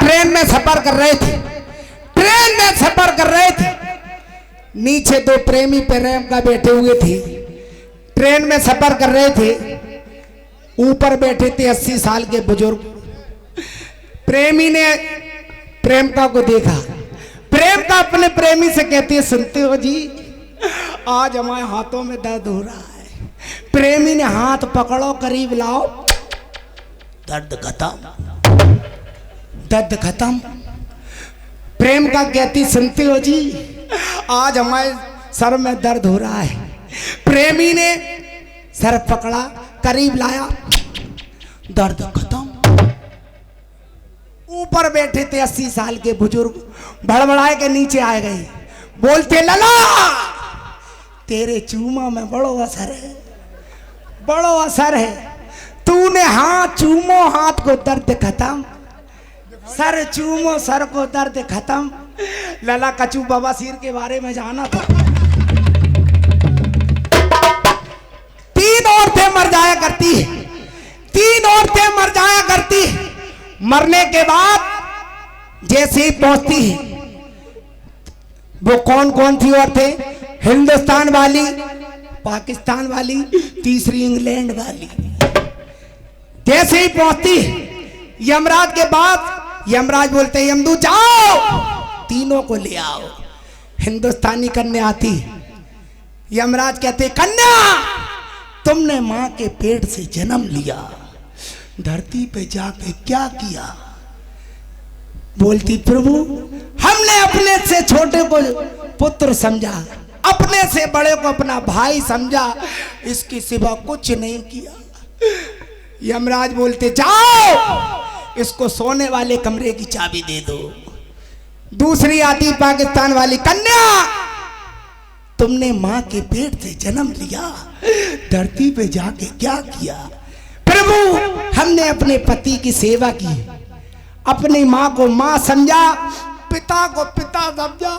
Train में सफर कर रहे थे, ट्रेन में सफर कर रहे थे। नीचे दो प्रेमी प्रेम का बैठे हुए थे, ट्रेन में सफर कर रहे थे। ऊपर बैठे थे 80 साल के बुजुर्ग। प्रेमी ने प्रेमिका को देखा। प्रेमिका अपने प्रेमी से कहती है, सुनते हो जी, आज हमारे हाथों में दर्द हो रहा है। प्रेमी ने हाथ पकड़ो, करीब लाओ, दर्द खत्म, दर्द खत्म। प्रेमिका कहती, सुनते हो जी, आज हमारे सर में दर्द हो रहा है। प्रेमी ने सर पकड़ा, करीब लाया, दर्द खत्म। ऊपर बैठे थे 80 साल के बुजुर्ग, भड़बड़ाए के नीचे आ गए। बोलते, लला तेरे चूमा में बड़ो असर है, बड़ो असर है। तूने हाथ चूमो, हाथ को दर्द खत्म, सर चूमो, सर को दर्द खत्म। लला कचू बवासीर के बारे में जाना था। 3 औरतें मर जाया करती है, 3 औरतें मर जाया करती है। मरने के बाद जैसे ही पहुंचती है, वो कौन कौन थी औरतें? हिंदुस्तान वाली, पाकिस्तान वाली, तीसरी इंग्लैंड वाली। जैसे ही पहुंचती है, यमराज के बाद यमराज बोलते हैं, यमदूत जाओ, तीनों को ले आओ। हिंदुस्तानी कन्या आती है। यमराज कहते, कन्या तुमने मां के पेट से जन्म लिया, धरती पे जाके क्या किया? बोलती, प्रभु हमने अपने से छोटे को पुत्र समझा, अपने से बड़े को अपना भाई समझा, इसके सिवा कुछ नहीं किया। यमराज बोलते, जाओ इसको सोने वाले कमरे की चाबी दे दो। दूसरी आती पाकिस्तान वाली, कन्या तुमने मां के पेट से जन्म लिया, धरती पे जाके क्या किया? प्रभु हमने अपने पति की सेवा की, अपनी मां को मां समझा, पिता को पिता समझा,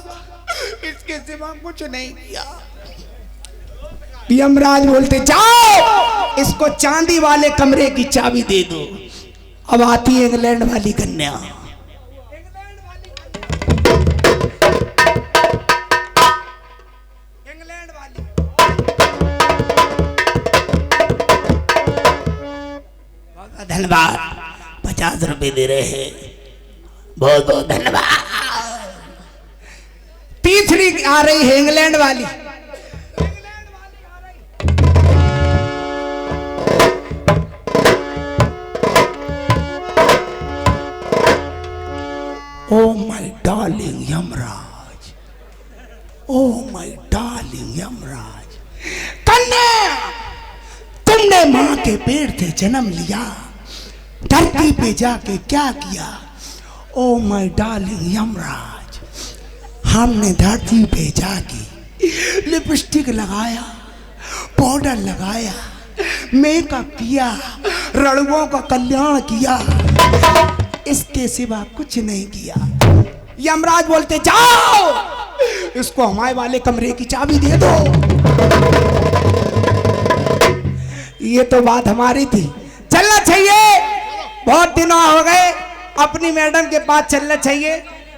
इसके सिवा कुछ नहीं किया। यमराज बोलते, जाओ इसको चांदी वाले कमरे की चाबी दे दो। अब आती है इंग्लैंड वाली कन्या। इंग्लैंड वाली धन्यवाद, 50 रुपए दे रहे हैं, बहुत बहुत धन्यवाद। तीसरी आ रही है इंग्लैंड वाली। Oh my darling Yamraj, oh my darling Yamraj, कन्या तुमने मां के पेट से जन्म लिया, धरती पे जाके क्या किया? ओ माय डार्लिंग यमराज, हमने धरती पे जाके लिपस्टिक लगाया, पाउडर लगाया, मेकअप किया, रणुओं का कल्याण किया, इसके सिवा कुछ नहीं किया। यमराज बोलते, जाओ इसको हमारे वाले कमरे की चाबी दे दो। ये तो बात हमारी थी, चलना चाहिए, बहुत दिनों हो गए, अपनी मैडम के पास चलना चाहिए।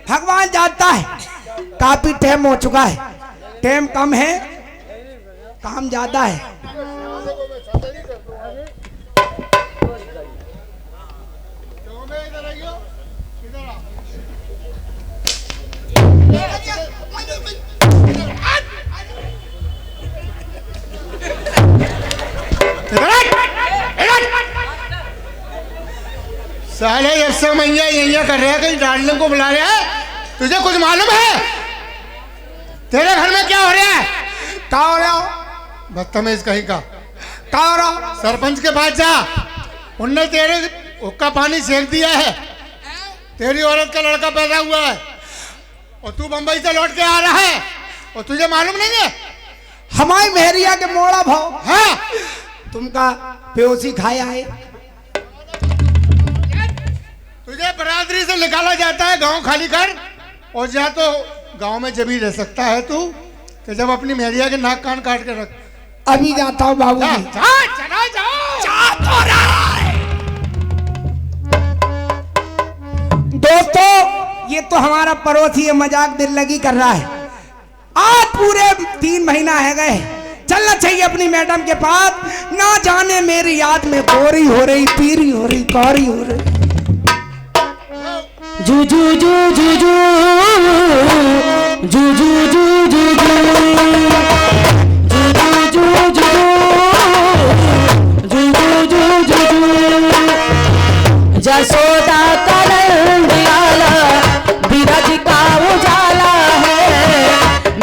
भगवान जानता है काफी टाइम हो चुका है, टाइम कम है, काम ज्यादा है। साले जब से मैया यही कर रहे हैं, कहीं डार्लिंग को बुला रहे हैं, तुझे कुछ मालूम है? तेरे घर में क्या हो रहा है? क्या हो रहा? बदतमीज कहीं का। क्या हो रहा? सरपंच के पास जा, उनने तेरे हुक्का पानी सेक दिया है। तेरी औरत का लड़का पैदा हुआ है और तू बंबई से लौट के आ रहा है और तुझे मालूम नहीं है? हमारी मेहरिया के मोड़ा भाव हाँ, तुमका पेओसी खाया है। तुझे बरादरी से निकाला जाता है, गांव खाली कर और जा। तो गांव में जब ही रह सकता है तू, तो जब अपनी मेहरिया के नाक कान काट के रख। अभी जाता हूँ बाबू जी। चला जाओ। दोस्तों एक तो हमारा पड़ोसी ये मजाक दिल लगी कर रहा है, आज पूरे 3 महीना है गए, चलना चाहिए अपनी मैडम के पास, ना जाने मेरी याद में गोरी हो रही, पीरी हो रही, कौरी हो रही। जू जू जू जू जू जू जू जू जू जू जू जसोदा का नंदियाला बीरज का उजाला है,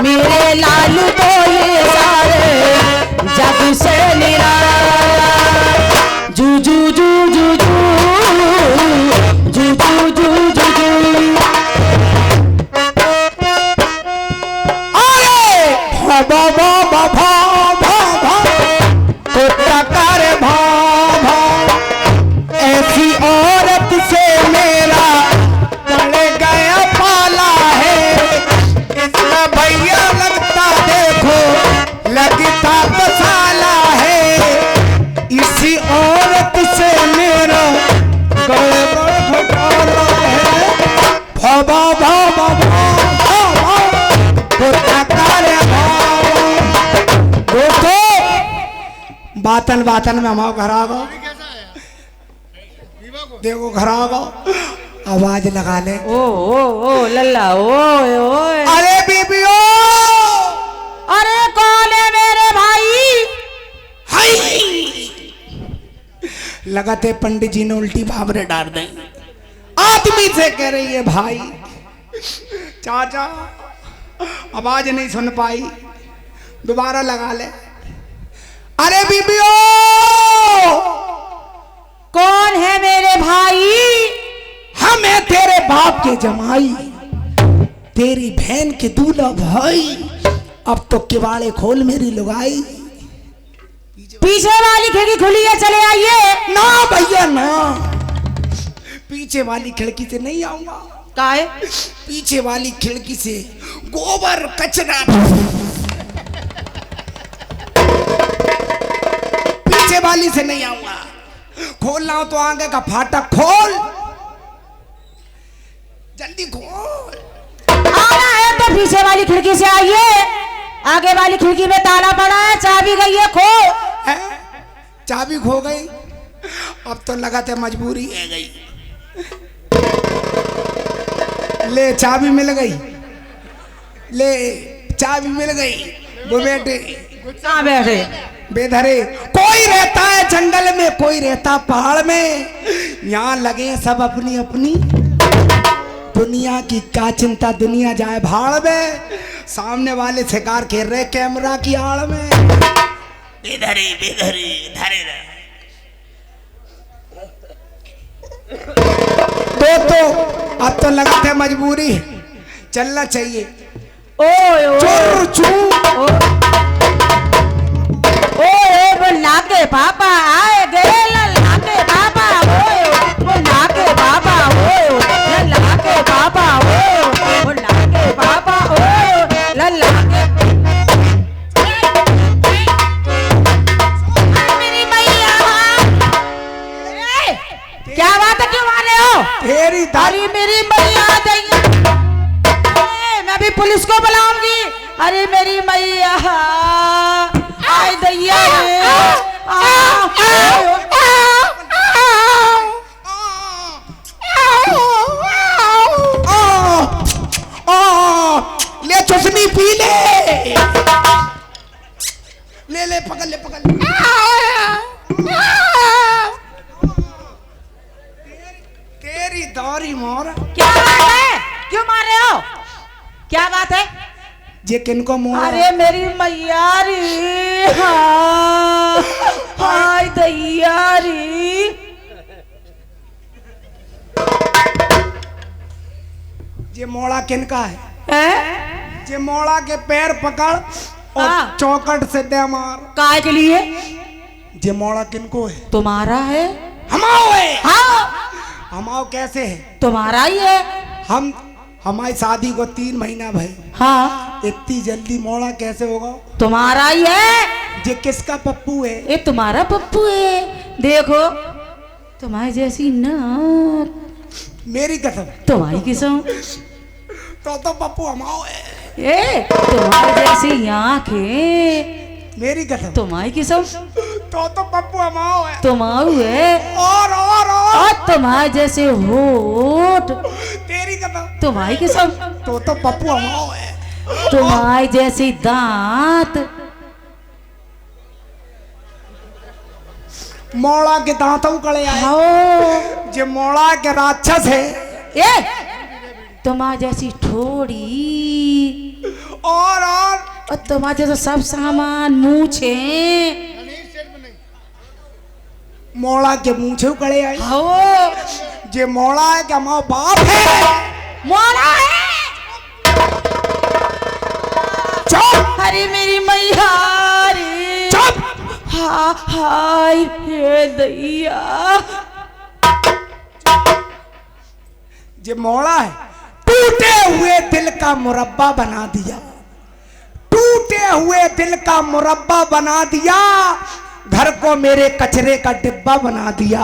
मेरे लाल तो ये सारे जग से निराला। जू जू जू जू जू जू जू जू जू जू। अरे भा भा भा भा भा भा कुत्ता कर भा भा, ऐसी औरत से मेरा पड़ गया पाला है, इसमें भैया लगता देखो लगता मसाला है, इसी औरत से मेरा गड़बड़ घोटाला है। भा भा भा भा भा भा कुत्ता कर भा। दोस्तों बातन बातन में हमारा घर आ गो, देखो घर आ गो, आवाज लगा ले। ओ लल्ला ओए ओए। अरे बीबियो, अरे कौन है मेरे भाई? हाय लगाते पंडित जी ने उल्टी भावरे डाल दें, आदमी से कह रही है भाई। चाचा आवाज नहीं सुन पाई, दोबारा लगा ले। अरे बीबियो, कौन है मेरे भाई? हम है तेरे बाप के जमाई, तेरी बहन के दूल्हा भाई, अब तो किवाड़े खोल मेरी लुगाई। पीछे वाली खिड़की खुली है, चले आइए। ना भैया ना, पीछे वाली खिड़की से नहीं आऊंगा। काहे? पीछे वाली खिड़की से गोबर कचरा, पीछे वाली से नहीं आऊंगा। खोलना हो तो आगे का फाटक खोल, जल्दी खोल। आना है तो पीछे वाली खिड़की से आइए, आगे वाली खिड़की में ताला पड़ा है, चाबी गई है खो। है? चाबी खो गई, अब तो लगाते मजबूरी है गई। ले चाबी मिल गई, ले चाबी मिल गई। वो बेटे कहाँ बैठे? बेधरे, कोई रहता है जंगल में, कोई रहता पहाड़ में, यहाँ लगे सब अपनी अपनी दुनिया की क्या चिंता, दुनिया जाए भाड़ में, सामने वाले शिकार खेल रहे कैमरा की आड़ में। बेधरे बेधरे धरे रहे। तो अब तो लगता है मजबूरी, चलना चाहिए। ओए चुर चूर ओए बोला के पापा आए गए, लल्ला के पापा ओए बोला के पापा ओए लल्ला के पापा ओए बोला के पापा ओए लल्ला के। मेरी मैया, क्या बात है, क्यों मारे हो? तेरी दारी मेरी मैया दैया, मैं भी पुलिस को बुलाऊंगी। अरे मेरी मैया, आय दैया रे, ले चुसनी पी ले, ले ले पकड़ ले पकड़ ले। तेरी दारी मोर। क्या बात है, क्यों मार रहे हो? क्या बात है? जे किनको मोर? अरे मेरी मैया रे, हाय दैया रे। जे मोड़ा किनका है? हैं? जे मोड़ा के पैर पकड़ और हाँ। चौकट से दे मार। काय के लिए? जे मोड़ा किनको है? तुम्हारा है। हमाओ है। हाँ हमाओ कैसे है? तुम्हारा ही है। हम हमारी शादी को 3 महीना भाई, हाँ इतनी जल्दी मोड़ा कैसे होगा? तुम्हारा ही है। जे किसका पप्पू है? ये तुम्हारा पप्पू है, देखो तुम्हारी जैसी नाक, मेरी कसम। तुम्हारी किस्म। तो पप्पू हमाओ है। ए तुम्हारी जैसी आंखें मेरी कसम। तुम्हारी किस्म तो पप्पू हमाओ है। तुम्हारू है और तुम्हारे जैसे होठ तेरी कसम। तुम्हारी किस्म तो पप्पू हमाओ है। तुम्हारी जैसी दांत मोड़ा के दांतों कड़े आए। हो जे मोड़ा के राक्षस है। ए तुम्हारी जैसी ठोड़ी और तुम्हारे जैसा सब सामान मूछे मोड़ा के मूछे कड़े आए। हो जे मोड़ा है क्या माँ बाप है। मोड़ा है। चुप। अरे मेरी मैया रे। चुप। हाय हे दैया। जे मोड़ा है टूटे हुए दिल का मुरब्बा बना दिया। टूटे हुए दिल का मुरब्बा बना दिया। घर को मेरे कचरे का डिब्बा बना दिया।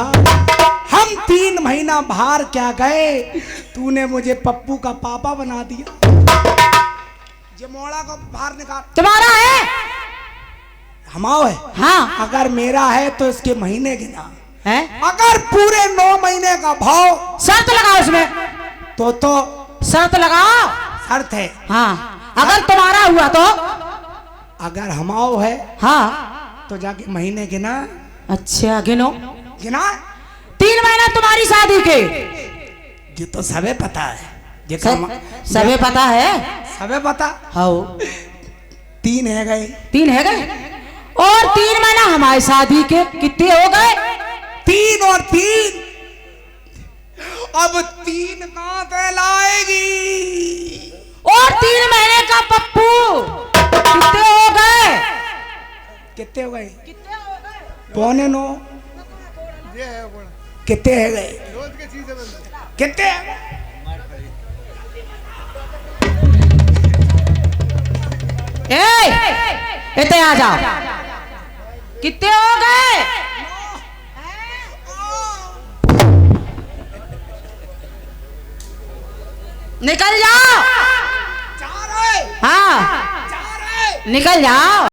हम 3 महीना बाहर क्या गए, तूने मुझे पप्पू का पापा बना दिया। जे मोड़ा को बाहर निकाल। तुम्हारा है। हमाओ है। हाँ अगर मेरा है तो इसके महीने गिना है। अगर पूरे 9 महीने का भाव शर्त लगाओ उसमें। तो शर्त लगाओ। शर्त है। हाँ अगर तुम्हारा हुआ तो। अगर हमाओ है हाँ तो जाके महीने गिना। अच्छा गिनो। गिना 3 महीना तुम्हारी शादी के। ये तो सबे पता है। ये सबे पता है। सबे पता। हाँ 3 है गए। 3 है गए और 3 महीना हमारी शादी के कितने हो गए। 3 और 3 अब 3 कहाँ से लाएगी। और 3 महीने का पप्पू कितने हो गए। कितने हो गए। 8:45। ये है बड़ा कितने है गए। रोज की चीज है बंद। कितने इतने आ जाओ। कितने हो गए। निकल जाओ। 4 है। हाँ 4 है। निकल जाओ।